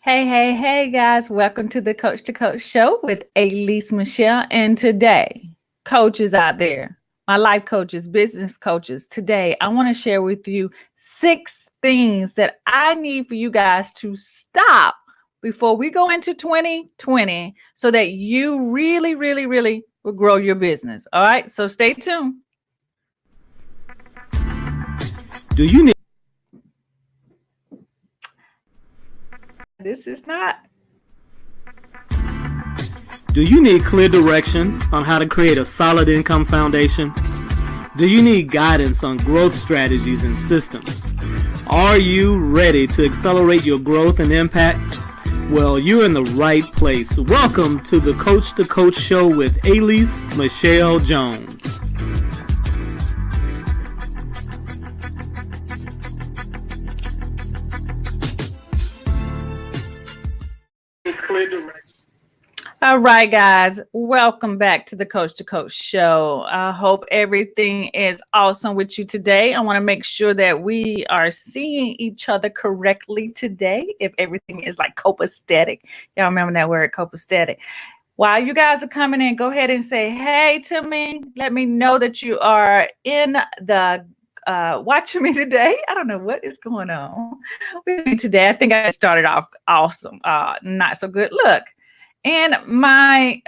Hey, guys. Welcome to the Coach to Coach show with Alease Michelle. And today, coaches out there, my life coaches, business coaches, today I want to share with you 6 things that I need for you guys to stop before we go into 2020 so that you really will grow your business. All right. So stay tuned. Do you need This is not. do you need clear direction on how to create a solid income foundation? Do you need guidance on growth strategies and systems? Are you ready to accelerate your growth and impact? Well, you're in the right place. Welcome to the Coach to Coach show with Alease Michelle Jones. Clear direction. All right, guys, welcome back to the Coach to Coach show. I hope everything is awesome with you today. I want to make sure that we are seeing each other correctly today. If everything is like copacetic, y'all remember that word copacetic. While you guys are coming in, go ahead and say hey to me. Let me know that you are in the watching me today. I don't know what is going on with me today. I think I started off awesome. Not so good. Look. And my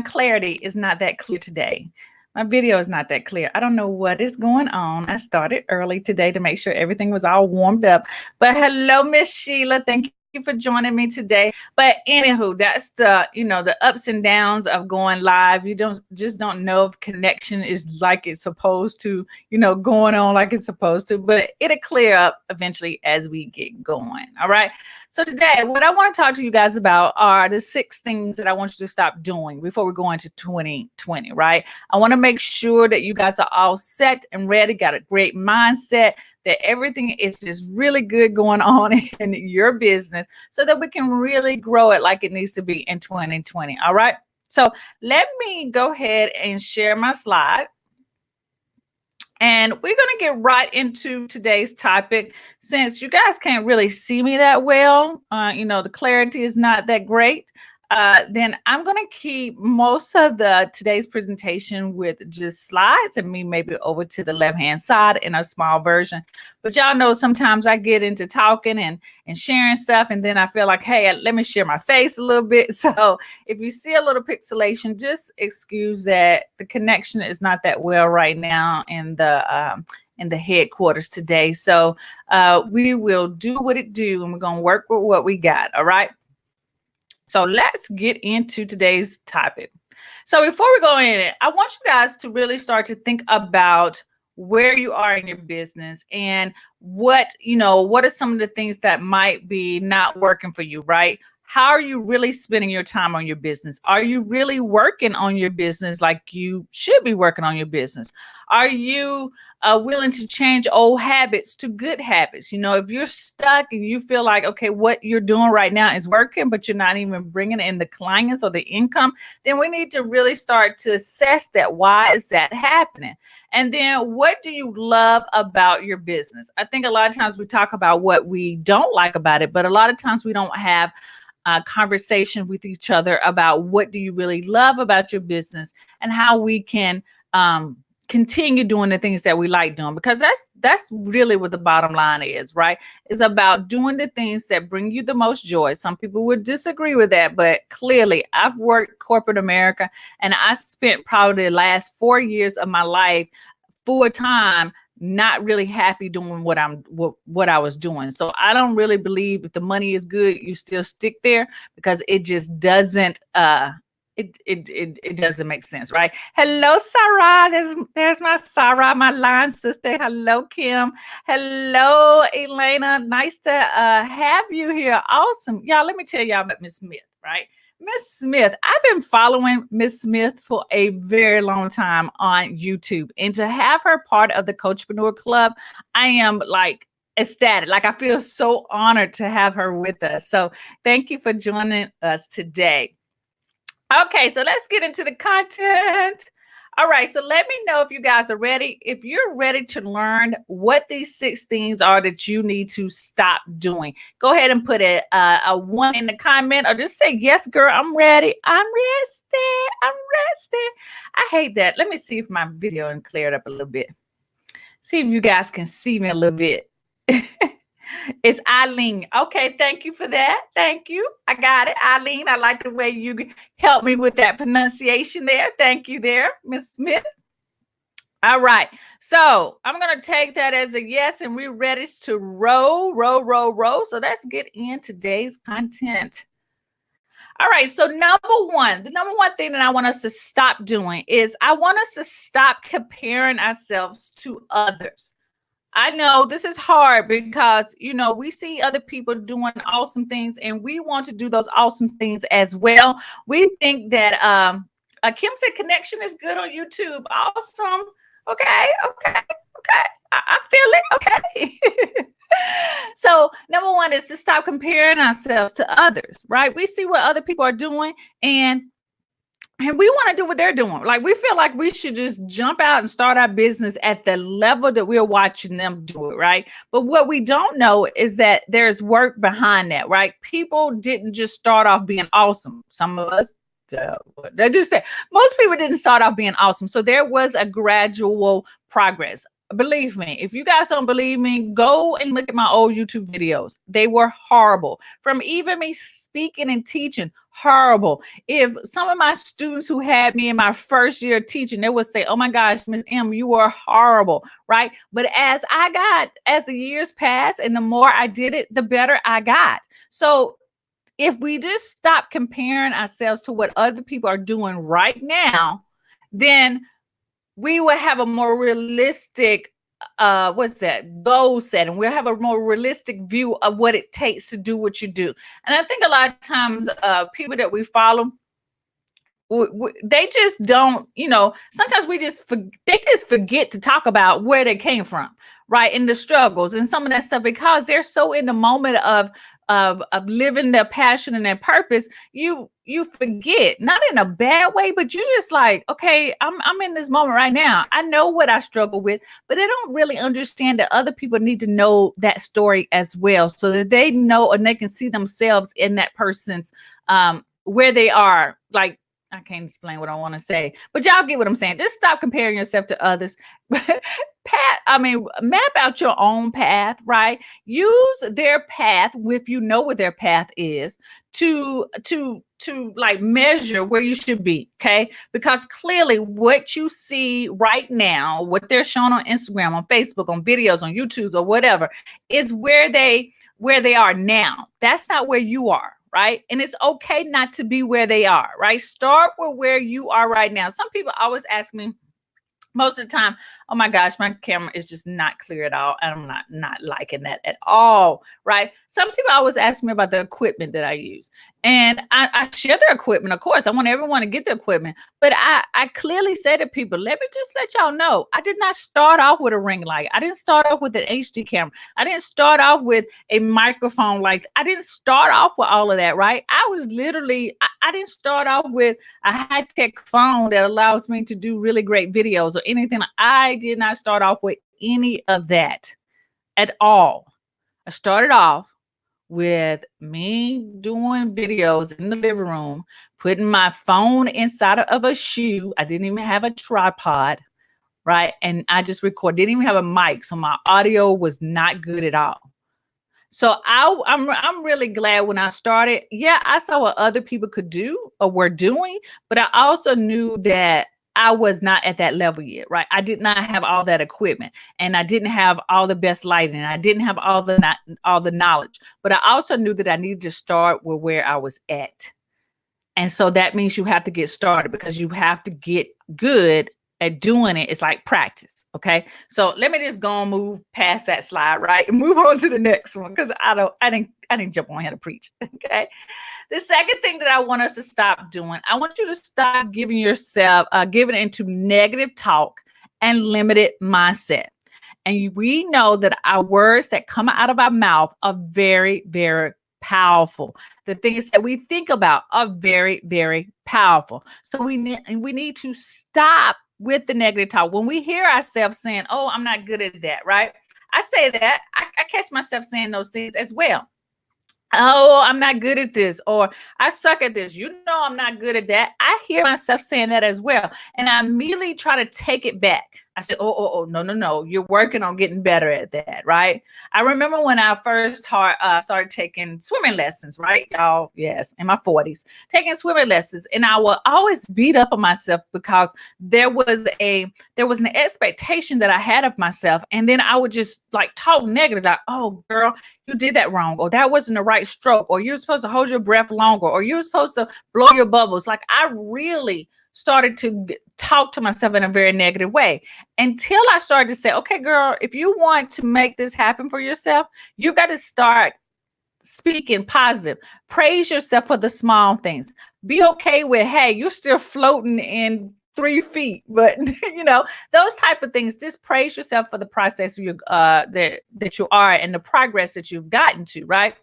clarity is not that clear today. My video is not that clear. I don't know what is going on. I started early today to make sure everything was all warmed up. But hello, Miss Sheila. Thank you for joining me today. But anywho, that's the ups and downs of going live. You don't know if connection is like it's supposed to, going on like it's supposed to, but it'll clear up eventually as we get going. All right. So today, what I want to talk to you guys about are the 6 things that I want you to stop doing before we go into 2020, right? I want to make sure that you guys are all set and ready, got a great mindset, that everything is just really good going on in your business so that we can really grow it like it needs to be in 2020. All right. So let me go ahead and share my slide. And we're going to get right into today's topic. Since you guys can't really see me that well, the clarity is not that great. Then I'm going to keep most of today's presentation with just slides and me maybe over to the left-hand side in a small version. But y'all know sometimes I get into talking and sharing stuff, and then I feel like, hey, let me share my face a little bit. So if you see a little pixelation, just excuse that. The connection is not that well right now in the headquarters today. So we will do what it do, and we're going to work with what we got. All right. So let's get into today's topic. So before we go in, I want you guys to really start to think about where you are in your business and what are some of the things that might be not working for you, right? How are you really spending your time on your business? Are you really working on your business like you should be working on your business? Are you willing to change old habits to good habits? If you're stuck and you feel like, okay, what you're doing right now is working, but you're not even bringing in the clients or the income, then we need to really start to assess that. Why is that happening? And then what do you love about your business? I think a lot of times we talk about what we don't like about it, but a lot of times we don't have conversation with each other about what do you really love about your business and how we can continue doing the things that we like doing, because that's really what the bottom line is, right? It's about doing the things that bring you the most joy. Some people would disagree with that, but clearly I've worked corporate America, and I spent probably the last 4 years of my life full time not really happy doing what I was doing. So I don't really believe if the money is good, you still stick there, because it just doesn't it doesn't make sense, right? Hello, Sarah. There's my Sarah, my line sister. Hello, Kim. Hello, Elena. Nice to have you here. Awesome. Y'all, let me tell y'all about Miss Smith, right? Miss Smith, I've been following Miss Smith for a very long time on YouTube, and to have her part of the Coachpreneur Club, I am like ecstatic. Like, I feel so honored to have her with us. So thank you for joining us today. Okay, so let's get into the content. All right, so let me know if you guys are ready. If you're ready to learn what these 6 things are that you need to stop doing, go ahead and put a 1 in the comment, or just say, yes, girl, I'm ready. I'm rested. I'm rested. I hate that. Let me see if my video and clear it up a little bit. See if you guys can see me a little bit. It's Eileen. Okay, thank you for that. Thank you. I got it. Eileen, I like the way you helped me with that pronunciation there. Thank you there, Miss Smith. All right. So I'm going to take that as a yes, and we're ready to roll. So let's get in today's content. All right. So the number one thing that I want us to stop doing is I want us to stop comparing ourselves to others. I know this is hard because, we see other people doing awesome things and we want to do those awesome things as well. We think that Kim said connection is good on YouTube. Awesome. Okay. I feel it. Okay. So number one is to stop comparing ourselves to others, right? We see what other people are doing and we want to do what they're doing. Like, we feel like we should just jump out and start our business at the level that we're watching them do it, right? But what we don't know is that there's work behind that, right? People didn't just start off being awesome. Some of us, they just say most people didn't start off being awesome. So there was a gradual progress. Believe me, if you guys don't believe me, go and look at my old YouTube videos. They were horrible. From even me speaking and teaching, horrible. If some of my students who had me in my first year of teaching, they would say, oh my gosh, Miss M, you were horrible, right? But as the years passed and the more I did it, the better I got. So if we just stop comparing ourselves to what other people are doing right now, then we will have a more realistic goal setting. We'll have a more realistic view of what it takes to do what you do. And I think a lot of times people that we follow, they just don't, sometimes they just forget to talk about where they came from, right? And the struggles and some of that stuff, because they're so in the moment of living their passion and their purpose, you forget, not in a bad way, but you just like, okay, I'm in this moment right now. I know what I struggle with, but they don't really understand that other people need to know that story as well, so that they know and they can see themselves in that person's where they are. Like, I can't explain what I want to say, but y'all get what I'm saying. Just stop comparing yourself to others. Map out your own path, right? Use their path, if you know what their path is, to like measure where you should be. Okay. Because clearly what you see right now, what they're showing on Instagram, on Facebook, on videos, on YouTube, or whatever, is where they are now. That's not where you are. Right. And it's okay not to be where they are. Right. Start with where you are right now. Some people always ask me, most of the time, oh my gosh, my camera is just not clear at all. And I'm not liking that at all, right? Some people always ask me about the equipment that I use. And I share the equipment, of course. I want everyone to get the equipment. But I clearly say to people, let me just let y'all know, I did not start off with a ring light. I didn't start off with an HD camera. I didn't start off with a microphone. Like, I didn't start off with all of that, right? I was literally, I didn't start off with a high-tech phone that allows me to do really great videos or anything. I did not start off with any of that at all. I started off with me doing videos in the living room, putting my phone inside of a shoe. I didn't even have a tripod, right? And I just didn't even have a mic. So my audio was not good at all. So I'm really glad when I started. Yeah, I saw what other people could do or were doing, but I also knew that I was not at that level yet, right? I did not have all that equipment, and I didn't have all the best lighting. I didn't have all the knowledge, but I also knew that I needed to start with where I was at. And so that means you have to get started, because you have to get good at doing it. It's like practice. Okay. So let me just go and move past that slide, right? And move on to the next one, because I didn't jump on here to preach. Okay. The second thing that I want us to stop doing, I want you to stop giving into negative talk and limited mindset. And we know that our words that come out of our mouth are very, very powerful. The things that we think about are very, very powerful. So we need to stop with the negative talk. When we hear ourselves saying, oh, I'm not good at that, right? I say that. I catch myself saying those things as well. Oh, I'm not good at this, or I suck at this. You know, I'm not good at that. I hear myself saying that as well. And I immediately try to take it back. I said, oh, no, no, no. You're working on getting better at that, right? I remember when I first started taking swimming lessons, right, y'all? Yes, in my 40s, taking swimming lessons. And I would always beat up on myself because there was an expectation that I had of myself. And then I would just like talk negative, like, oh, girl, you did that wrong, or that wasn't the right stroke, or you're supposed to hold your breath longer, or you're supposed to blow your bubbles. Like I really started to talk to myself in a very negative way until I started to say, okay, girl, if you want to make this happen for yourself, you got to start speaking positive. Praise yourself for the small things. Be okay with, hey, you're still floating in 3 feet, but you know, those type of things. Just praise yourself for the process that you are and the progress that you've gotten to, right?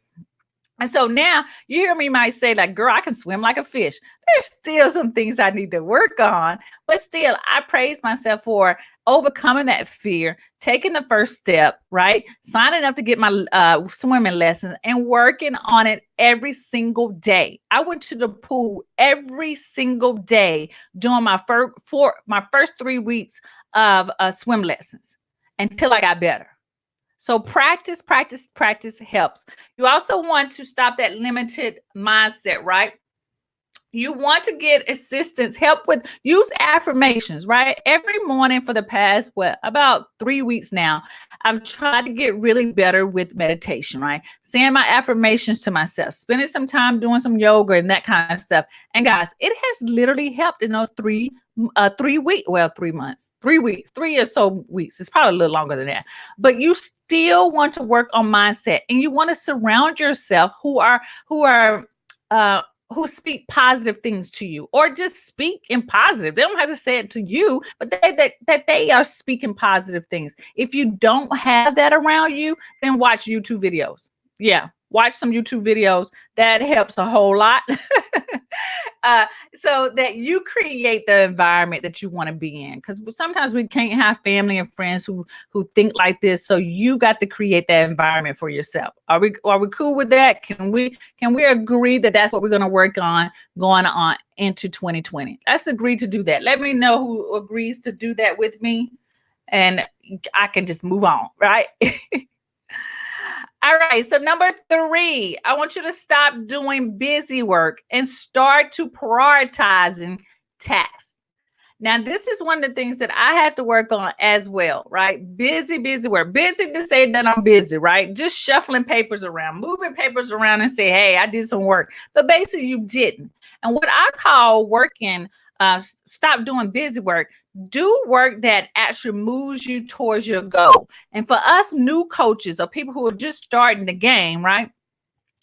And so now you hear me might say, like, girl, I can swim like a fish. There's still some things I need to work on, but still I praise myself for overcoming that fear, taking the first step, right? Signing up to get my swimming lessons and working on it every single day. I went to the pool every single day during my first 3 weeks of swim lessons until I got better. So practice, practice, practice helps. You also want to stop that limited mindset, right? You want to get assistance, help with, use affirmations, right? Every morning for the past, about 3 weeks now, I've tried to get really better with meditation, right? Saying my affirmations to myself, spending some time doing some yoga and that kind of stuff. And guys, it has literally helped in those 3 weeks, well, 3 months, 3 weeks, 3 or so weeks. It's probably a little longer than that. But you still want to work on mindset, and you want to surround yourself who speak positive things to you, or just speak in positive. They don't have to say it to you, but that they are speaking positive things. If you don't have that around you, then watch YouTube videos. Yeah, watch some YouTube videos. That helps a whole lot. So that you create the environment that you want to be in, because sometimes we can't have family and friends who think like this. So you got to create that environment for yourself. Are we cool with that? Can we agree that that's what we're going to work on going on into 2020? Let's agree to do that. Let me know who agrees to do that with me, and I can just move on, right? All right. So number 3, I want you to stop doing busy work and start to prioritizing tasks. Now, this is one of the things that I had to work on as well, right? Busy work. Busy to say that I'm busy, right? Just shuffling papers around, moving papers around and say, hey, I did some work. But basically you didn't. And what I call working, stop doing busy work. Do work that actually moves you towards your goal. And for us new coaches or people who are just starting the game, right?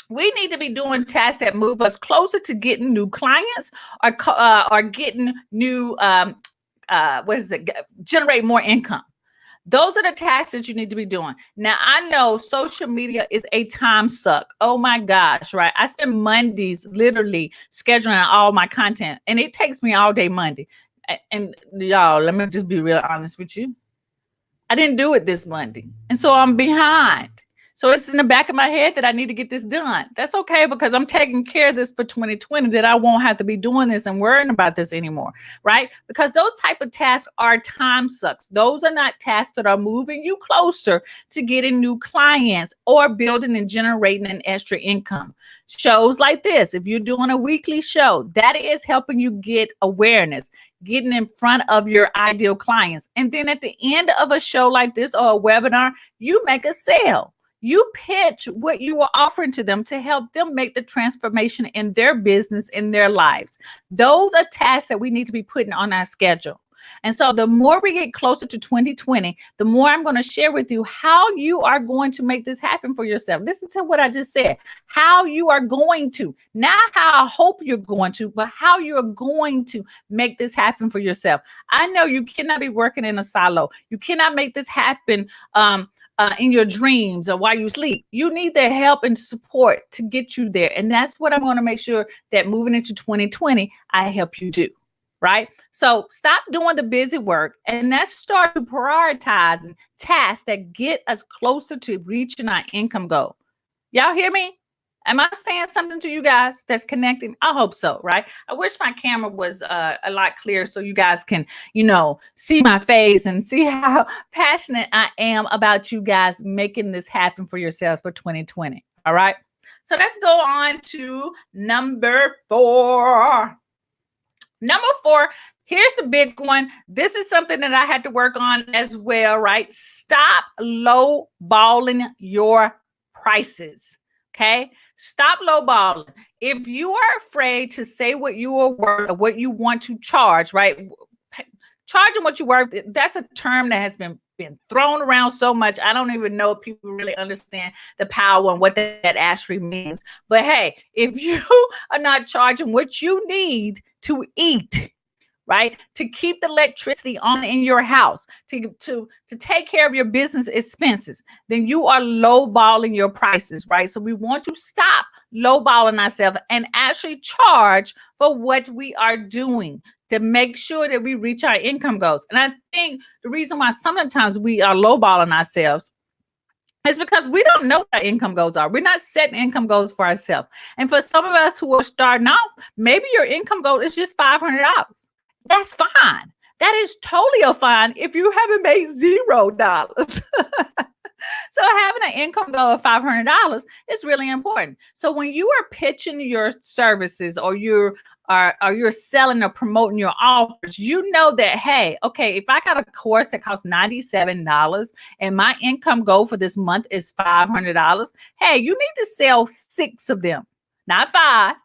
We need to be doing tasks that move us closer to getting new clients or getting new, generate more income. Those are the tasks that you need to be doing. Now, I know social media is a time suck. Oh my gosh, right? I spend Mondays literally scheduling all my content, and it takes me all day Monday. And y'all, let me just be real honest with you. I didn't do it this Monday, and so I'm behind. So it's in the back of my head that I need to get this done. That's okay, because I'm taking care of this for 2020, that I won't have to be doing this and worrying about this anymore, right? Because those type of tasks are time sucks. Those are not tasks that are moving you closer to getting new clients or building and generating an extra income. Shows like this, if you're doing a weekly show, that is helping you get awareness, getting in front of your ideal clients. And then at the end of a show like this or a webinar, you make a sale. You pitch what you are offering to them to help them make the transformation in their business, in their lives. Those are tasks that we need to be putting on our schedule. And so the more we get closer to 2020, the more I'm going to share with you how you are going to make this happen for yourself. Listen to what I just said, how you are going to, not how I hope you're going to, but how you're going to make this happen for yourself. I know you cannot be working in a silo. You cannot make this happen in your dreams or while you sleep. You need the help and support to get you there. And that's what I'm going to make sure that moving into 2020, I help you do. right? So stop doing the busy work and let's start prioritizing tasks that get us closer to reaching our income goal. Y'all hear me? Am I saying something to you guys that's connecting? I hope so, right? I wish my camera was a lot clearer so you guys can, see my face and see how passionate I am about you guys making this happen for yourselves for 2020. All right. So let's go on to number 4. Number 4, here's a big one. This is something that I had to work on as well, right? Stop lowballing your prices. Okay. Stop lowballing. If you are afraid to say what you are worth or what you want to charge, right? Charging what you're worth, that's a term that has been thrown around so much. I don't even know if people really understand the power and what that actually means. But hey, if you are not charging what you need to eat, right, to keep the electricity on in your house, to take care of your business expenses, then you are lowballing your prices, right? So we want to stop lowballing ourselves and actually charge for what we are doing to make sure that we reach our income goals. And I think the reason why sometimes we are lowballing ourselves is because we don't know what our income goals are. We're not setting income goals for ourselves. And for some of us who are starting off, maybe your income goal is just $500. That's fine. That is totally fine if you haven't made $0. So having an income goal of $500 is really important. So when you are pitching your services or you're selling or promoting your offers, you know that, hey, okay, if I got a course that costs $97 and my income goal for this month is $500, hey, you need to sell 6 of them, not 5.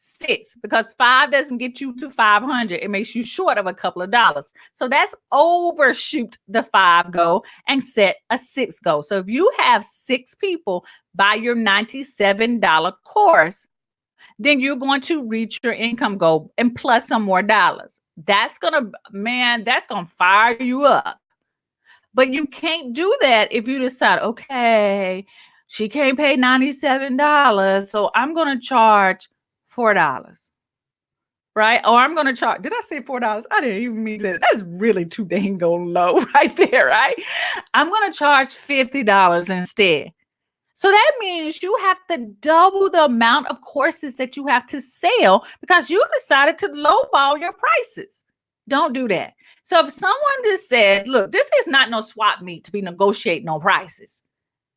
6, because 5 doesn't get you to 500. It makes you short of a couple of dollars. So that's overshoot the 5 goal and set a 6 goal. So if you have 6 people buy your $97 course, then you're going to reach your income goal and plus some more dollars. That's going to fire you up. But you can't do that if you decide, okay, she can't pay $97, so I'm going to charge $4, right? Or I'm going to charge, did I say $4? I didn't even mean that. That's really too dang low right there, right? I'm going to charge $50 instead. So that means you have to double the amount of courses that you have to sell because you decided to lowball your prices. Don't do that. So if someone just says, look, this is not no swap meet to be negotiating on prices.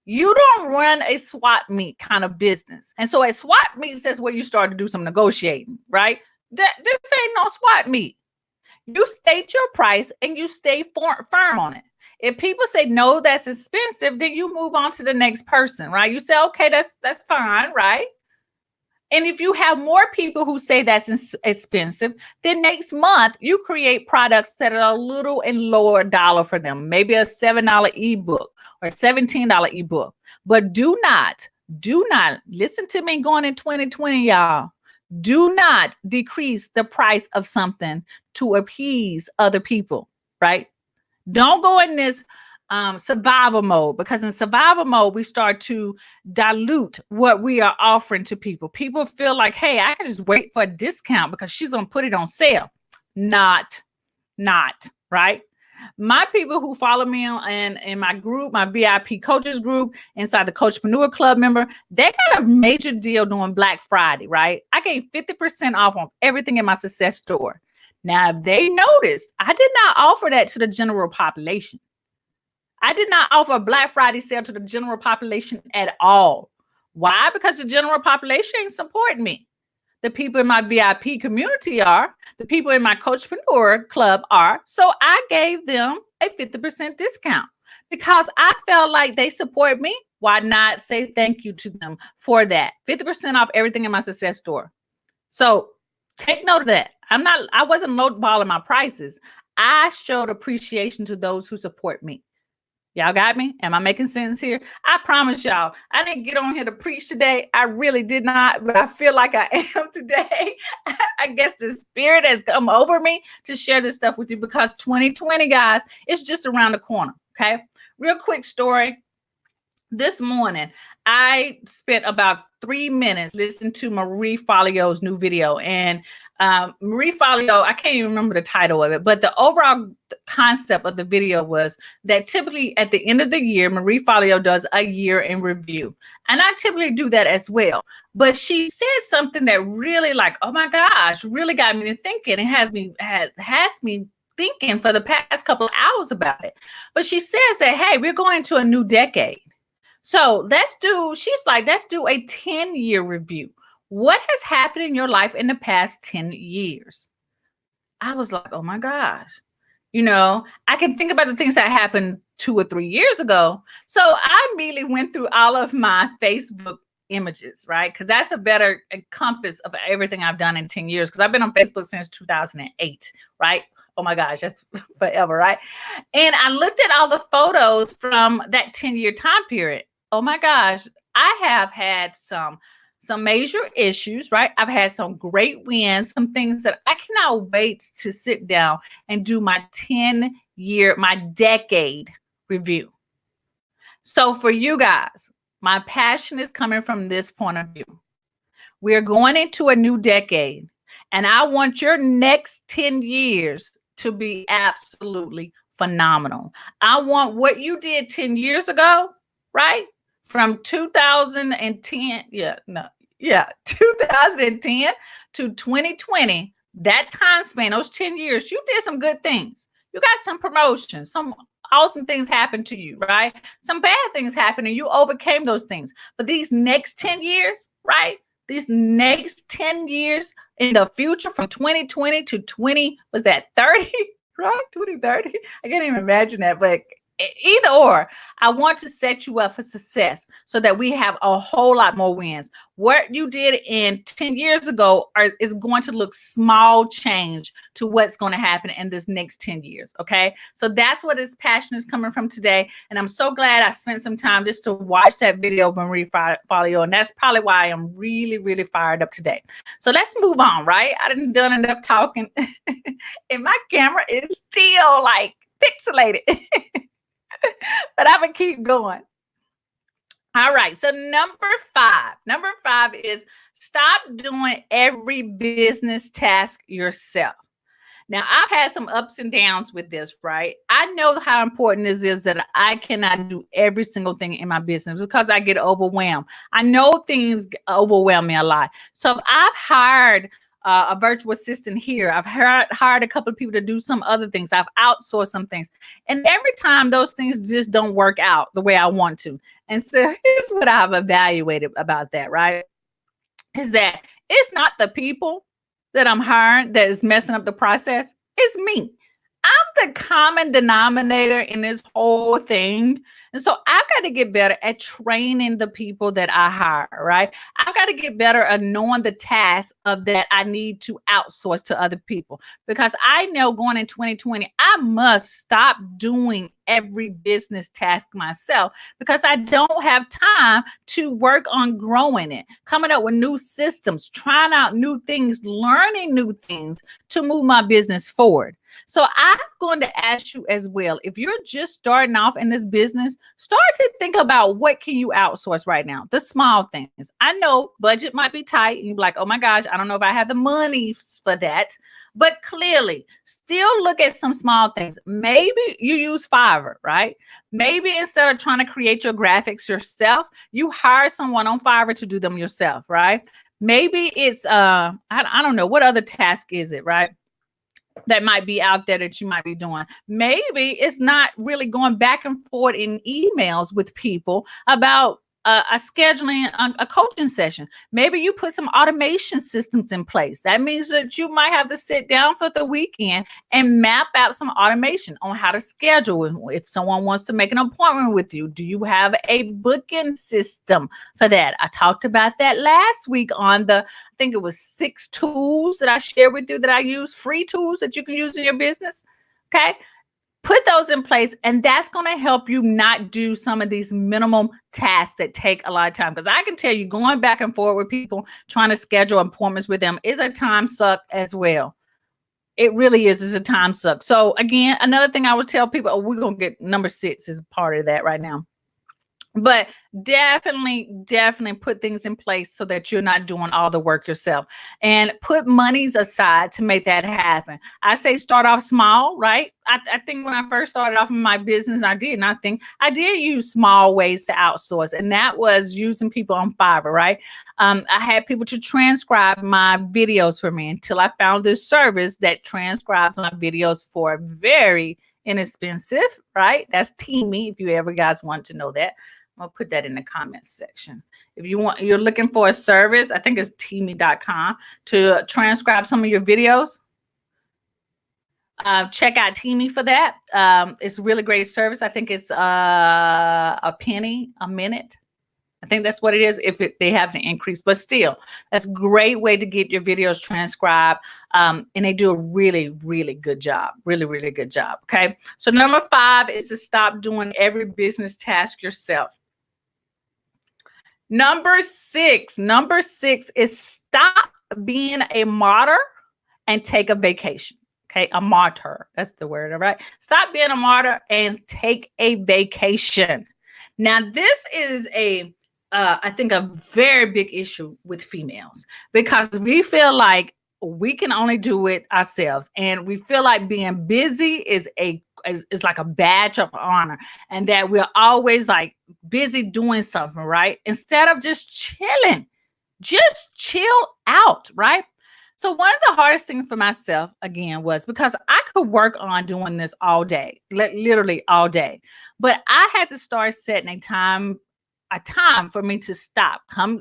You don't run a swap meet kind of business. And so a swap meet says where you start to do some negotiating, right? This ain't no swap meet. You state your price and you stay firm on it. If people say, no, that's expensive, then you move on to the next person, right? You say, okay, that's fine, right? And if you have more people who say that's expensive, then next month you create products that are a little and lower dollar for them, maybe a $7 ebook or $17 ebook. But do not listen to me going in 2020, y'all. Do not decrease the price of something to appease other people, right? Don't go in this survival mode, because in survival mode, we start to dilute what we are offering to people. People feel like, hey, I can just wait for a discount because she's going to put it on sale. Not, right? My people who follow me in my group, my VIP coaches group, inside the Coachpreneur Club member, they got a major deal doing Black Friday, right? I gave 50% off on everything in my success store. Now, they noticed I did not offer that to the general population. I did not offer a Black Friday sale to the general population at all. Why? Because the general population ain't supporting me. The people in my VIP community are. The people in my Coachpreneur Club are. So I gave them a 50% discount because I felt like they support me. Why not say thank you to them for that? 50% off everything in my success store. So take note of that. I wasn't lowballing my prices. I showed appreciation to those who support me. Y'all got me? Am I making sense here? I promise y'all, I didn't get on here to preach today. I really did not, but I feel like I am today. I guess the spirit has come over me to share this stuff with you because 2020, guys, it's just around the corner, okay? Real quick story. this morning, I spent about 3 minutes listening to Marie Forleo's new video. And Marie Forleo, I can't even remember the title of it, but the overall concept of the video was that typically at the end of the year, Marie Forleo does a year in review. And I typically do that as well. But she said something that really, like, oh my gosh, really got me to thinking. It has me thinking for the past couple of hours about it. But she says that, hey, we're going into a new decade. So she's like, let's do a 10-year review. What has happened in your life in the past 10 years? I was like, oh my gosh. I can think about the things that happened 2 or 3 years ago. So I immediately went through all of my Facebook images, right? Because that's a better compass of everything I've done in 10 years. Because I've been on Facebook since 2008, right? Oh my gosh, that's forever, right? And I looked at all the photos from that 10-year time period. Oh my gosh, I have had some major issues, right? I've had some great wins, some things that I cannot wait to sit down and do my decade review. So for you guys, my passion is coming from this point of view. We're going into a new decade, and I want your next 10 years to be absolutely phenomenal. I want what you did 10 years ago, right? From 2010, 2010 to 2020, that time span, those 10 years, you did some good things. You got some promotions, some awesome things happened to you, right? Some bad things happened and you overcame those things. But these next 10 years, right? These next 10 years in the future from 2020 to 30, right? 2030. I can't even imagine that, but either or, I want to set you up for success so that we have a whole lot more wins. What you did in 10 years ago is going to look small change to what's going to happen in this next 10 years. Okay. So that's what this passion is coming from today. And I'm so glad I spent some time just to watch that video of Marie Forleo. And that's probably why I'm really, really fired up today. So let's move on, right? I didn't done enough talking and my camera is still like pixelated. But I'm going to keep going. All right. So number five is stop doing every business task yourself. Now, I've had some ups and downs with this, right? I know how important this is that I cannot do every single thing in my business because I get overwhelmed. I know things overwhelm me a lot. So if I've hired a virtual assistant here, I've hired a couple of people to do some other things. I've outsourced some things. And every time those things just don't work out the way I want to. And so here's what I've evaluated about that, right? Is that it's not the people that I'm hiring that is messing up the process. It's me. I'm the common denominator in this whole thing. And so I've got to get better at training the people that I hire, right? I've got to get better at knowing the tasks of that I need to outsource to other people, because I know going in 2020, I must stop doing every business task myself because I don't have time to work on growing it, coming up with new systems, trying out new things, learning new things to move my business forward. So I'm going to ask you as well, if you're just starting off in this business, start to think about what can you outsource right now, the small things. I know budget might be tight and you're like, oh my gosh, I don't know if I have the money for that. But clearly, still look at some small things. Maybe you use Fiverr, right? Maybe instead of trying to create your graphics yourself, you hire someone on Fiverr to do them yourself, right? Maybe it's, I don't know, what other task is it, right? That might be out there that you might be doing. Maybe it's not really going back and forth in emails with people about a scheduling a coaching session. Maybe you put some automation systems in place. That means that you might have to sit down for the weekend and map out some automation on how to schedule. If someone wants to make an appointment with you, do you have a booking system for that? I talked about that last week on I think it was 6 tools that I shared with you that I use, free tools that you can use in your business. Okay. Put those in place, and that's going to help you not do some of these minimum tasks that take a lot of time. Because I can tell you, going back and forth with people, trying to schedule appointments with them is a time suck as well. It really is. It's a time suck. So again, another thing I would tell people, we're going to get number 6 is part of that right now. But definitely put things in place so that you're not doing all the work yourself, and put monies aside to make that happen. I say start off small, right? I think when I first started off in my business, I did use small ways to outsource, and that was using people on Fiverr, right? I had people to transcribe my videos for me until I found this service that transcribes my videos for very inexpensive, right? That's Teamy, if you ever guys want to know that. I'll put that in the comments section. If you're looking for a service, I think it's teamy.com to transcribe some of your videos. Check out Teamy for that. It's a really great service. I think it's a penny a minute. I think that's what it is if they have an increase, but still, that's a great way to get your videos transcribed. And they do a really, really good job. Really, really good job. Okay. So number 5 is to stop doing every business task yourself. Number six is stop being a martyr and take a vacation. Okay, a martyr. That's the word, all right? Stop being a martyr and take a vacation. Now, this is I think a very big issue with females, because we feel like we can only do it ourselves, and we feel like being busy is like a badge of honor, and that we're always like busy doing something, right? Instead of just chilling, just chill out, right? So one of the hardest things for myself, again, was because I could work on doing this all day, literally all day, but I had to start setting a time for me to stop, come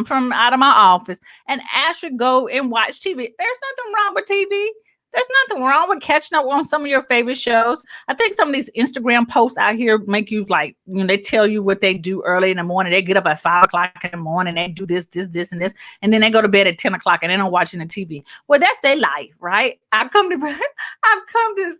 from out of my office and actually go and watch TV. There's nothing wrong with TV. There's nothing wrong with catching up on some of your favorite shows. I think some of these Instagram posts out here make you like, they tell you what they do early in the morning. They get up at 5 o'clock in the morning. They do this, and this, and then they go to bed at 10 o'clock and they don't watching the TV. Well, that's their life, right? I've come to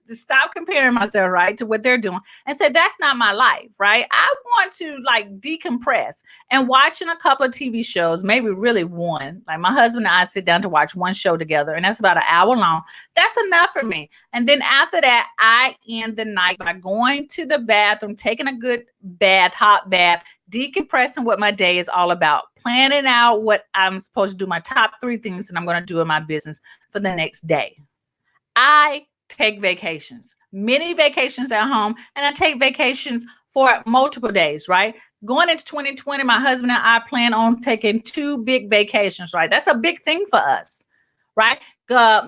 stop comparing myself, right, to what they're doing and say, that's not my life, right? I want to like decompress and watching a couple of TV shows, maybe really one. Like my husband and I sit down to watch one show together, and that's about an hour long. That's enough for me. And then after that, I end the night by going to the bathroom, taking a good bath, hot bath, decompressing what my day is all about, planning out what I'm supposed to do, my top 3 things that I'm going to do in my business for the next day. I take vacations, many vacations at home, and I take vacations for multiple days, right? Going into 2020, my husband and I plan on taking 2 big vacations, right? That's a big thing for us, right?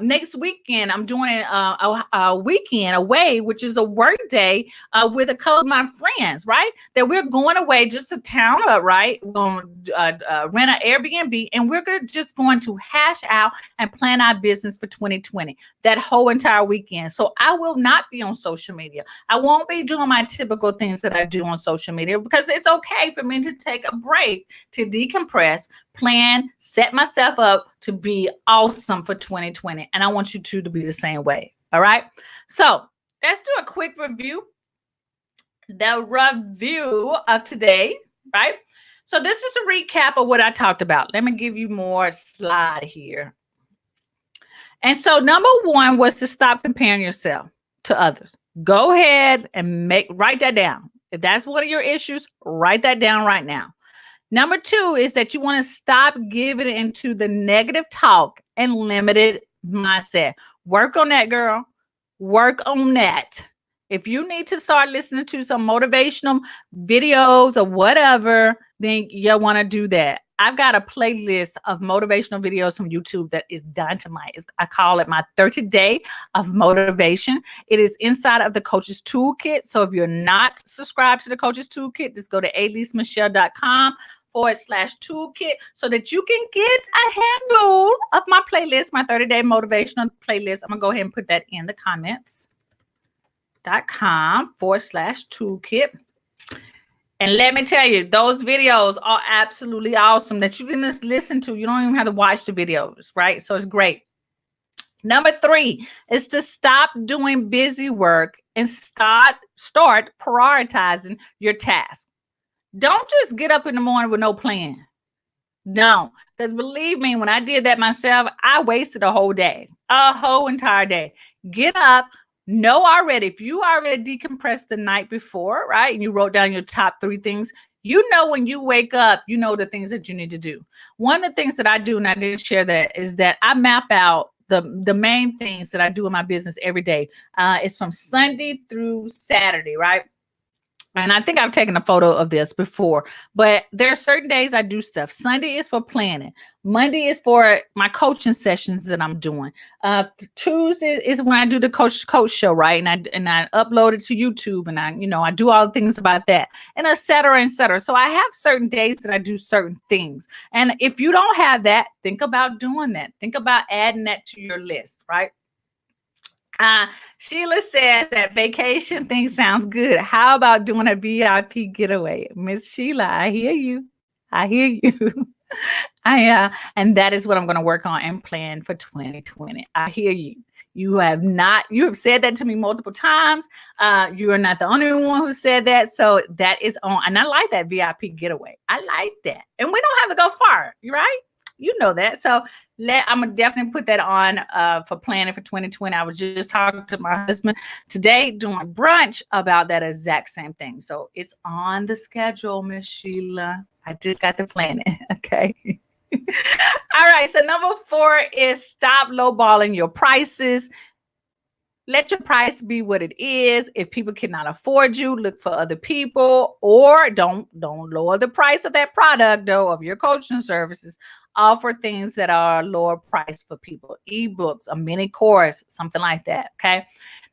Next weekend, I'm doing a weekend away, which is a work day with a couple of my friends, right? That we're going away just to town up, right? We're going to rent an Airbnb, and we're just going to hash out and plan our business for 2020, that whole entire weekend. So I will not be on social media. I won't be doing my typical things that I do on social media, because it's okay for me to take a break, to decompress, plan, set myself up to be awesome for 2020. And I want you to be the same way. All right. So let's do a quick review. The review of today, right? So this is a recap of what I talked about. Let me give you more slide here. And so number 1 was to stop comparing yourself to others. Go ahead and write that down. If that's one of your issues, write that down right now. Number 2 is that you want to stop giving into the negative talk and limited mindset. Work on that, girl. Work on that. If you need to start listening to some motivational videos or whatever, then you want to do that. I've got a playlist of motivational videos from YouTube that is dynamite. I call it my 30-day of motivation. It is inside of the Coach's Toolkit. So if you're not subscribed to the Coach's Toolkit, just go to aleasemichelle.com/toolkit so that you can get a handle of my playlist, my 30-day motivational playlist. I'm going to go ahead and put that in the comments.com/toolkit. And let me tell you, those videos are absolutely awesome that you can just listen to. You don't even have to watch the videos, right? So it's great. Number 3 is to stop doing busy work and start prioritizing your tasks. Don't just get up in the morning with no plan. No, because believe me, when I did that myself, I wasted a whole entire day. Get up. Know already, if you already decompressed the night before, right, and you wrote down your top 3 things, You know, when you wake up, you know the things that you need to do. One of the things that I do, and I didn't share that, is that I map out the main things that I do in my business every day. It's from Sunday through Saturday, right? And I think I've taken a photo of this before, but there are certain days I do stuff. Sunday is for planning. Monday is for my coaching sessions that I'm doing. Tuesday is when I do the coach show, right? And I upload it to YouTube, and I do all the things about that, and et cetera, et cetera. So I have certain days that I do certain things. And if you don't have that, think about doing that. Think about adding that to your list, right? Sheila said that vacation thing sounds good. How about doing a VIP getaway? Miss Sheila, I hear you. I hear you. And that is what I'm going to work on and plan for 2020. I hear you. You have said that to me multiple times. You are not the only one who said that. So that is on. And I like that VIP getaway. I like that. And we don't have to go far, right? You know that. So I'm gonna definitely put that on for planning for 2020. I was just talking to my husband today doing brunch about that exact same thing. So it's on the schedule, Miss Sheila. I just got to plan it. Okay. All right. So number 4 is stop lowballing your prices. Let your price be what it is. If people cannot afford you, look for other people, or don't lower the price of that product, though, of your coaching services. Offer things that are lower price for people. Ebooks, a mini course, something like that. Okay.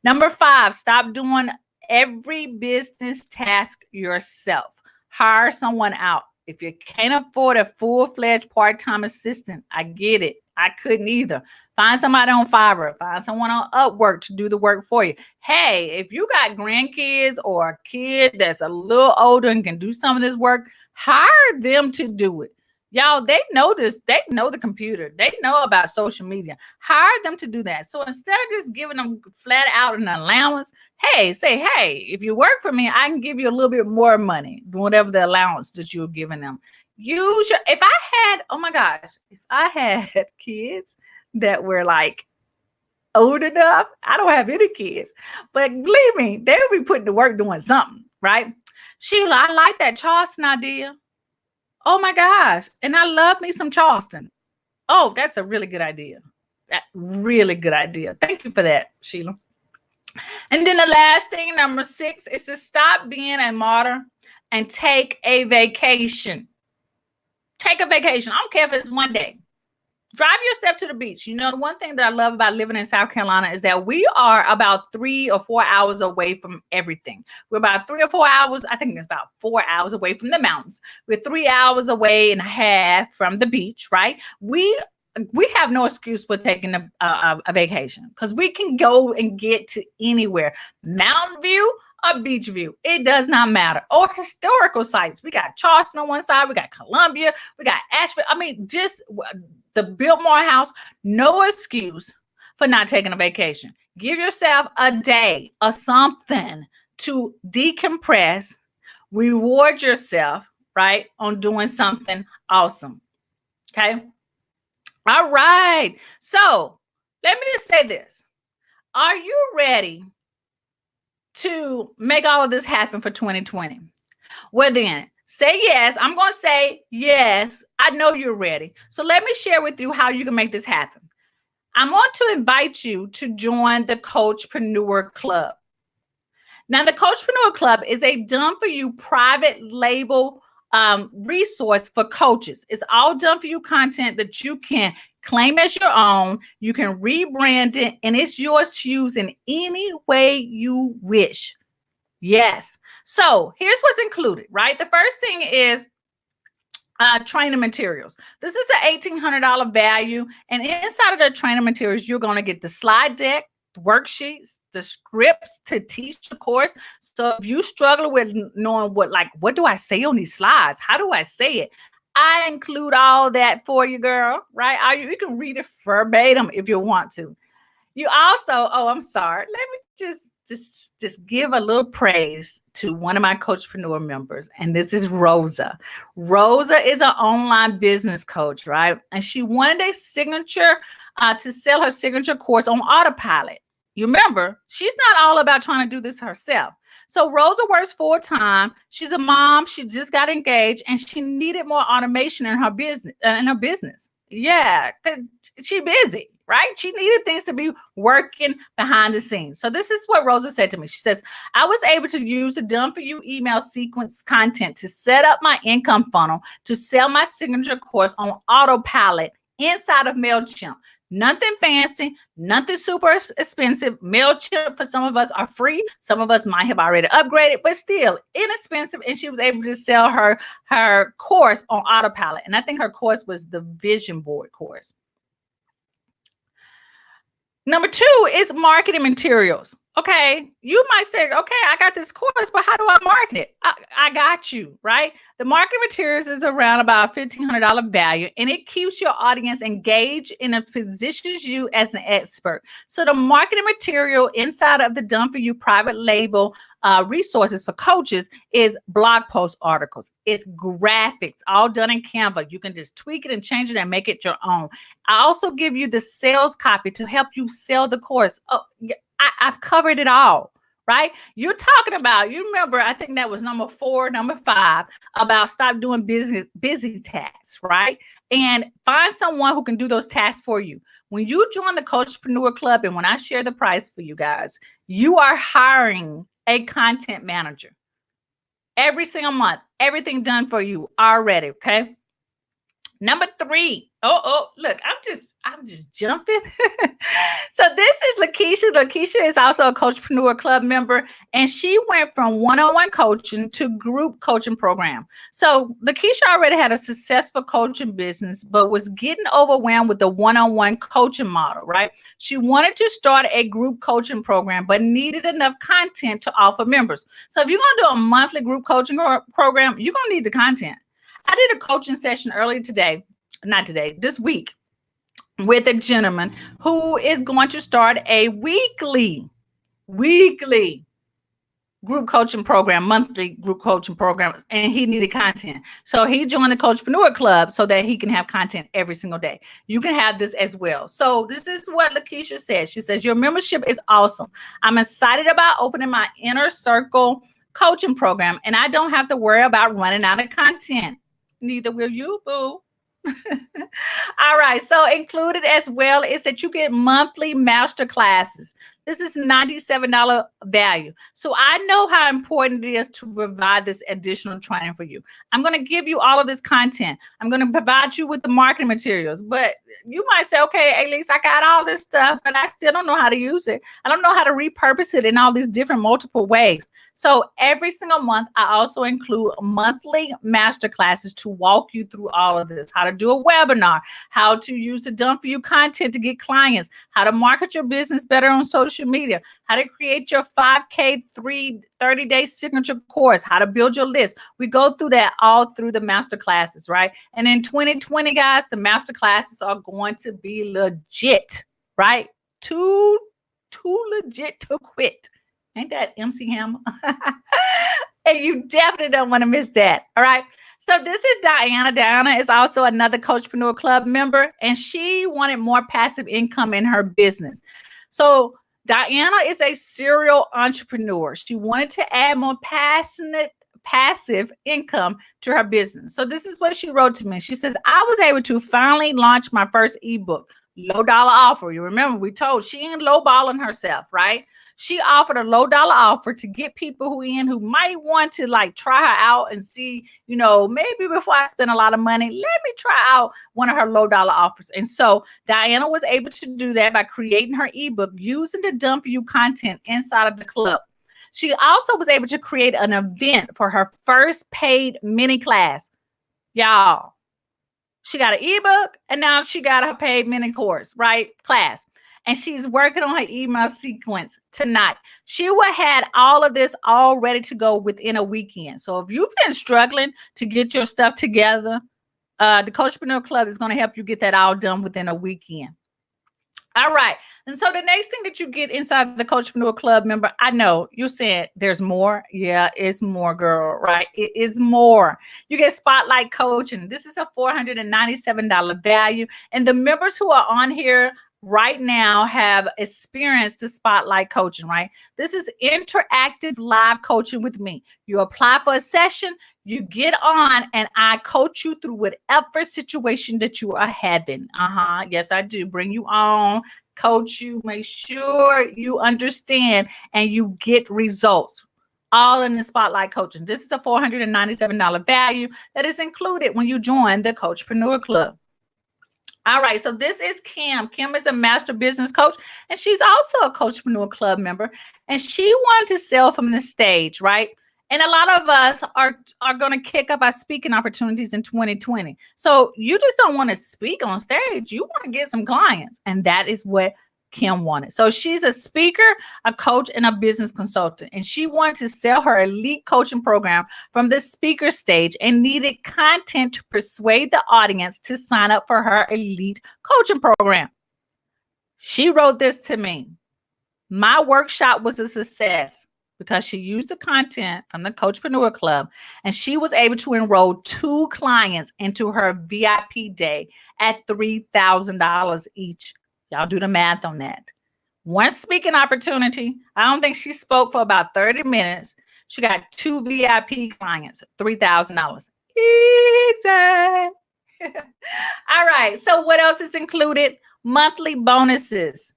Number 5, stop doing every business task yourself. Hire someone out. If you can't afford a full-fledged part-time assistant, I get it. I couldn't either. Find somebody on Fiverr. Find someone on Upwork to do the work for you. Hey, if you got grandkids or a kid that's a little older and can do some of this work, hire them to do it. Y'all, they know this. They know the computer. They know about social media. Hire them to do that. So instead of just giving them flat out an allowance, say, hey, if you work for me, I can give you a little bit more money, whatever the allowance that you're giving them. If I had kids that were like old enough, I don't have any kids, but believe me, they would be putting to work doing something, right? Sheila, I like that Charleston idea. Oh my gosh. And I love me some Charleston. Oh, that's a really good idea. Really good idea. Thank you for that, Sheila. And then the last thing, number 6, is to stop being a martyr and take a vacation. Take a vacation. I don't care if it's one day. Drive yourself to the beach. You know, the one thing that I love about living in South Carolina is that we are about 3 or 4 hours away from everything. We're about 3 or 4 hours. I think it's about 4 hours away from the mountains. We're 3 hours away and a half from the beach, right? We have no excuse for taking a vacation because we can go and get to anywhere. Mountain view, a beach view. It does not matter. Or historical sites. We got Charleston on one side. We got Columbia. We got Asheville. I mean, just the Biltmore House. No excuse for not taking a vacation. Give yourself a day or something to decompress, reward yourself, right, on doing something awesome. Okay. All right. So let me just say this. Are you ready to make all of this happen for 2020? Well, then say yes. I'm going to say yes. I know you're ready. So let me share with you how you can make this happen. I'm going to invite you to join the Coachpreneur Club. Now, the Coachpreneur Club is a done-for-you private label resource for coaches. It's all done-for-you content that you can claim as your own. You can rebrand it, and it's yours to use in any way you wish. Yes. So here's what's included, right? The first thing is training materials. This is an $1,800 value. And inside of the training materials, you're going to get the slide deck, the worksheets, the scripts to teach the course. So if you struggle with knowing what do I say on these slides? How do I say it? I include all that for you, girl, right? You can read it verbatim if you want to. You also, I'm sorry. Let me just give a little praise to one of my Coachpreneur members, and this is Rosa. Rosa is an online business coach, right? And she wanted a signature to sell her signature course on autopilot. You remember, she's not all about trying to do this herself. So Rosa works full time. She's a mom. She just got engaged, and she needed more automation in her business. Yeah, 'cause she busy, right? She needed things to be working behind the scenes. So this is what Rosa said to me. She says, I was able to use the done for you email sequence content to set up my income funnel to sell my signature course on autopilot inside of MailChimp. Nothing fancy, nothing super expensive. MailChimp for some of us are free. Some of us might have already upgraded, but still inexpensive. And she was able to sell her course on autopilot. And I think her course was the vision board course. Number 2 is marketing materials. Okay, you might say, okay, I got this course, but how do I market it? I got you, right? The marketing materials is around about $1,500 value, and it keeps your audience engaged and it positions you as an expert. So the marketing material inside of the Done For You private label resources for coaches is blog post articles. It's graphics, all done in Canva. You can just tweak it and change it and make it your own. I also give you the sales copy to help you sell the course. Oh, I've covered it all, right? You're talking about, you remember, I think that was number 4, number 5, about stop doing busy tasks, right? And find someone who can do those tasks for you. When you join the Coachpreneur Club, and when I share the price for you guys, you are hiring a content manager every single month, everything done for you already. Okay. Number 3. Look, I'm just jumping. So this is Lakeisha. Lakeisha is also a Coachpreneur Club member, and she went from one-on-one coaching to group coaching program. So Lakeisha already had a successful coaching business, but was getting overwhelmed with the one-on-one coaching model, right? She wanted to start a group coaching program, but needed enough content to offer members. So if you're going to do a monthly group coaching program, you're going to need the content. I did a coaching session this week, with a gentleman who is going to start a weekly group coaching program, monthly group coaching program, and he needed content. So he joined the Coachpreneur Club so that he can have content every single day. You can have this as well. So this is what Lakeisha says. She says, your membership is awesome. I'm excited about opening my inner circle coaching program, and I don't have to worry about running out of content. Neither will you, boo. All right. So included as well is that you get monthly master classes. This is $97 value. So I know how important it is to provide this additional training for you. I'm going to give you all of this content. I'm going to provide you with the marketing materials. But you might say, okay, Alease, I got all this stuff, but I still don't know how to use it. I don't know how to repurpose it in all these different multiple ways. So every single month, I also include monthly master classes to walk you through all of this, how to do a webinar, how to use the Done For You content to get clients, how to market your business better on social media, how to create your 5K 30-day signature course, how to build your list. We go through that all through the master classes, right? And in 2020, guys, the master classes are going to be legit, right? Too legit to quit. Ain't that MC Hammer? And you definitely don't want to miss that. All right. So this is Diana. Diana is also another Coachpreneur Club member, and she wanted more passive income in her business. So Diana is a serial entrepreneur. She wanted to add more passive income to her business. So this is what she wrote to me. She says, I was able to finally launch my first ebook, low dollar offer. You remember we told she ain't lowballing herself, right? She offered a low dollar offer to get people who might want to like try her out and see, maybe before I spend a lot of money, let me try out one of her low dollar offers. And so Diana was able to do that by creating her ebook using the Done For You content inside of the club. She also was able to create an event for her first paid mini class. Y'all, she got an ebook and now she got her paid mini course, right? Class. And she's working on her email sequence tonight. She will have all of this all ready to go within a weekend. So if you've been struggling to get your stuff together, the Coachpreneur Club is going to help you get that all done within a weekend. All right. And so the next thing that you get inside the Coachpreneur Club member, I know you're saying there's more. Yeah, it's more, girl, right? It is more. You get spotlight coaching. This is a $497 value. And the members who are on here right now have experienced the spotlight coaching, right? This is interactive live coaching with me. You apply for a session, you get on, and I coach you through whatever situation that you are having. Yes, I do. Bring you on, coach you, make sure you understand and you get results. All in the spotlight coaching. This is a $497 value that is included when you join the Coachpreneur Club. All right, so this is Kim. Kim is a master business coach, and she's also a Coachpreneur Club member. And she wanted to sell from the stage, right? And a lot of us are going to kick up our speaking opportunities in 2020. So you just don't want to speak on stage. You want to get some clients, and that is what Kim wanted. So she's a speaker, a coach, and a business consultant. And she wanted to sell her elite coaching program from the speaker stage and needed content to persuade the audience to sign up for her elite coaching program. She wrote this to me. My workshop was a success because she used the content from the Coachpreneur Club, and she was able to enroll 2 clients into her VIP day at $3,000 each. Y'all do the math on that. One speaking opportunity. I don't think she spoke for about 30 minutes. She got 2 VIP clients, $3,000. Easy. All right. So what else is included? Monthly bonuses.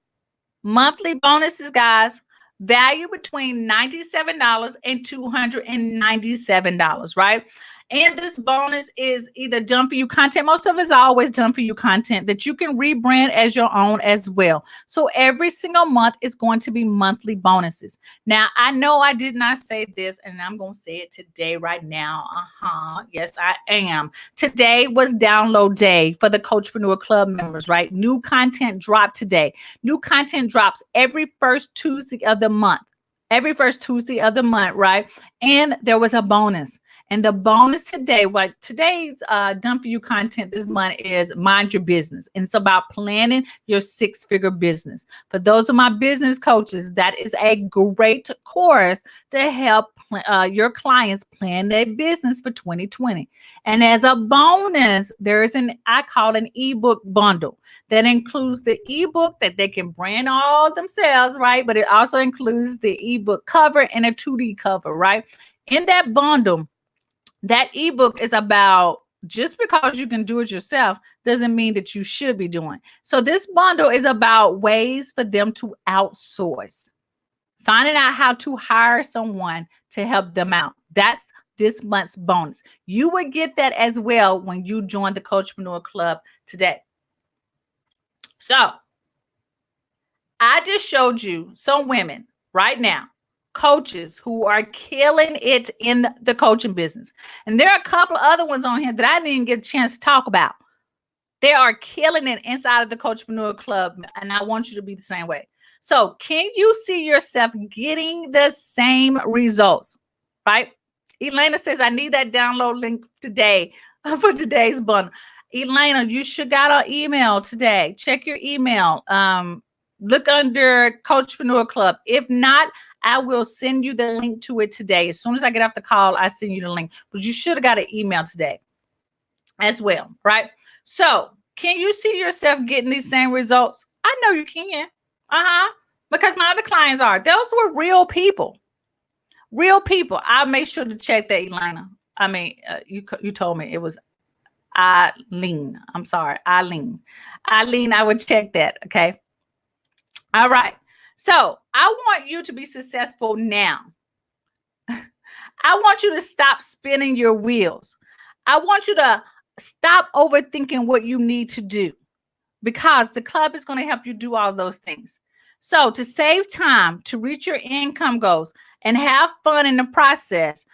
Monthly bonuses, guys. Value between $97 and $297, right? And this bonus is either done for you content. Most of it is always done for you content that you can rebrand as your own as well. So every single month is going to be monthly bonuses. Now, I know I did not say this, and I'm going to say it today right now. Yes, I am. Today was download day for the Coachpreneur Club members, right? New content dropped today. New content drops every first Tuesday of the month. Every first Tuesday of the month, right? And there was a bonus. And the bonus today, what today's done for you content this month is Mind Your Business. And it's about planning your 6-figure business. For those of my business coaches, that is a great course to help your clients plan their business for 2020. And as a bonus, there is I call an ebook bundle that includes the ebook that they can brand all themselves, right? But it also includes the ebook cover and a 2D cover, right? In that bundle, that ebook is about, just because you can do it yourself doesn't mean that you should be doing. So this bundle is about ways for them to outsource, finding out how to hire someone to help them out. That's this month's bonus. You would get that as well when you join the Coachpreneur Club today. So I just showed you some women right now, coaches who are killing it in the coaching business. And there are a couple of other ones on here that I didn't get a chance to talk about. They are killing it inside of the Coachpreneur Club, and I want you to be the same way. So can you see yourself getting the same results, right? Elena says, I need that download link today for today's bundle. Elena, you should got our email today. Check your email. Look under Coachpreneur Club. If not, I will send you the link to it today. As soon as I get off the call, I send you the link. But you should have got an email today as well, right? So can you see yourself getting these same results? I know you can. Because my other clients are. Those were real people. Real people. I'll make sure to check that, Elena. I mean, you told me it was Eileen. I'm sorry, Eileen. Eileen, I would check that, okay? All right. So I want you to be successful now. I want you to stop spinning your wheels. I want you to stop overthinking what you need to do, because the club is going to help you do all those things. So to save time, to reach your income goals, and have fun in the process,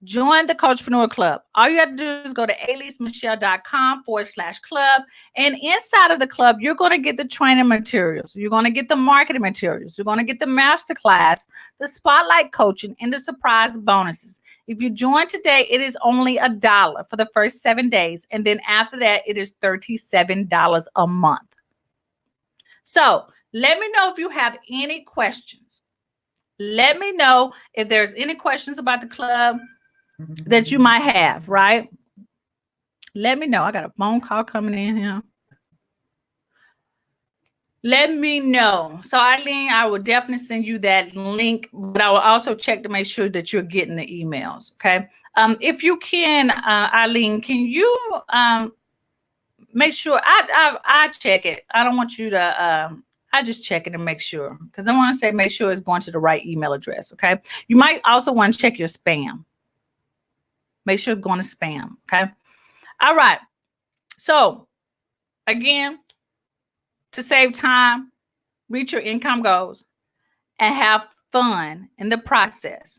join the Coachpreneur Club. All you have to do is go to aleasemichelle.com/club. And inside of the club, you're going to get the training materials. You're going to get the marketing materials. You're going to get the masterclass, the spotlight coaching, and the surprise bonuses. If you join today, it is only $1 for the first 7 days. And then after that, it is $37 a month. So let me know if you have any questions. Let me know if there's any questions about the club that you might have, right? Let me know. I got a phone call coming in here. let me know. So Eileen, I will definitely send you that link, but I will also check to make sure that you're getting the emails. Okay. If you can, Eileen, can you make sure I check it. I don't want you to I just check it and make sure, because I want to say make sure it's going to the right email address. Okay. You might also want to check your spam. Make sure it's going to spam. Okay. All right. So again, to save time, reach your income goals, and have fun in the process,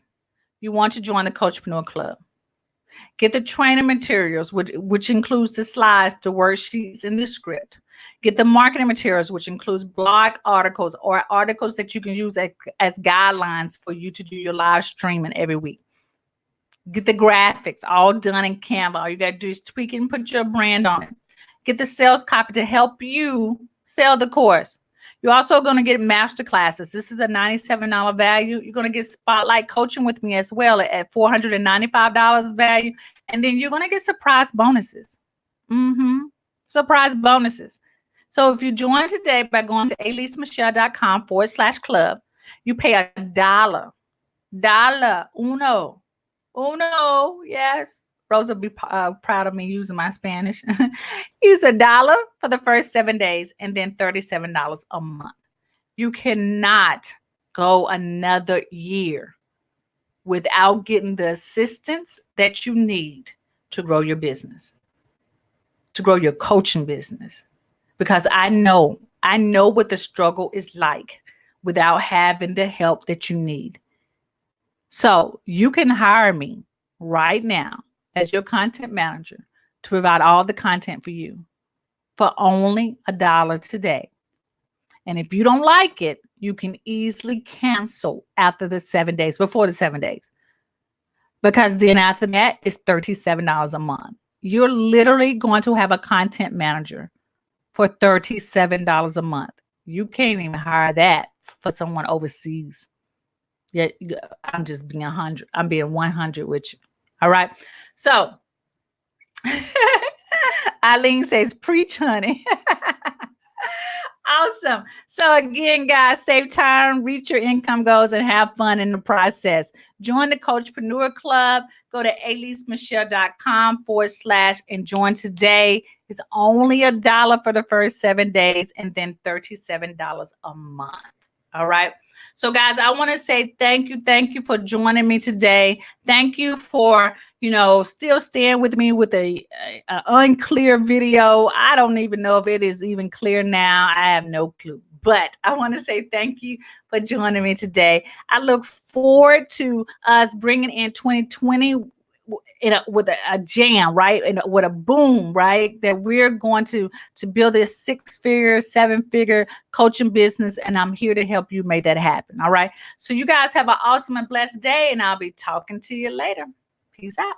you want to join the Coachpreneur Club. Get the training materials, which includes the slides, the worksheets, and the script. Get the marketing materials, which includes blog articles or articles that you can use as guidelines for you to do your live streaming every week. Get the graphics all done in Canva. All you got to do is tweak and put your brand on it. Get the sales copy to help you sell the course. You're also going to get master classes. This is a $97 value. You're going to get spotlight coaching with me as well at $495 value. And then you're going to get surprise bonuses. Surprise bonuses. So if you join today by going to aleasemichelle.com/club, you pay $1. Uno. Yes. Rosa will be proud of me using my Spanish. Use $1 for the first 7 days and then $37 a month. You cannot go another year without getting the assistance that you need to grow your business, to grow your coaching business. Because I know what the struggle is like without having the help that you need. So you can hire me right now as your content manager to provide all the content for you for only $1 today. And if you don't like it, you can easily cancel after the 7 days, before the 7 days. Because then after that, it's $37 a month. You're literally going to have a content manager for $37 a month. You can't even hire that for someone overseas. Yeah, I'm just being 100. I'm being 100 with you. All right. So Eileen says, preach, honey. Awesome. So again, guys, save time, reach your income goals, and have fun in the process. Join the Coachpreneur Club. Go to aleasemichelle.com/ and join today. It's only $1 for the first 7 days and then $37 a month. All right. So guys, I want to say thank you. Thank you for joining me today. Thank you for, still staying with me with a unclear video. I don't even know if it is even clear now. I have no clue. But I want to say thank you for joining me today. I look forward to us bringing in 2020 with a jam, right? And with a boom, right? That we're going to build this 6-figure, 7-figure coaching business. And I'm here to help you make that happen. All right. So you guys have an awesome and blessed day. And I'll be talking to you later. Peace out.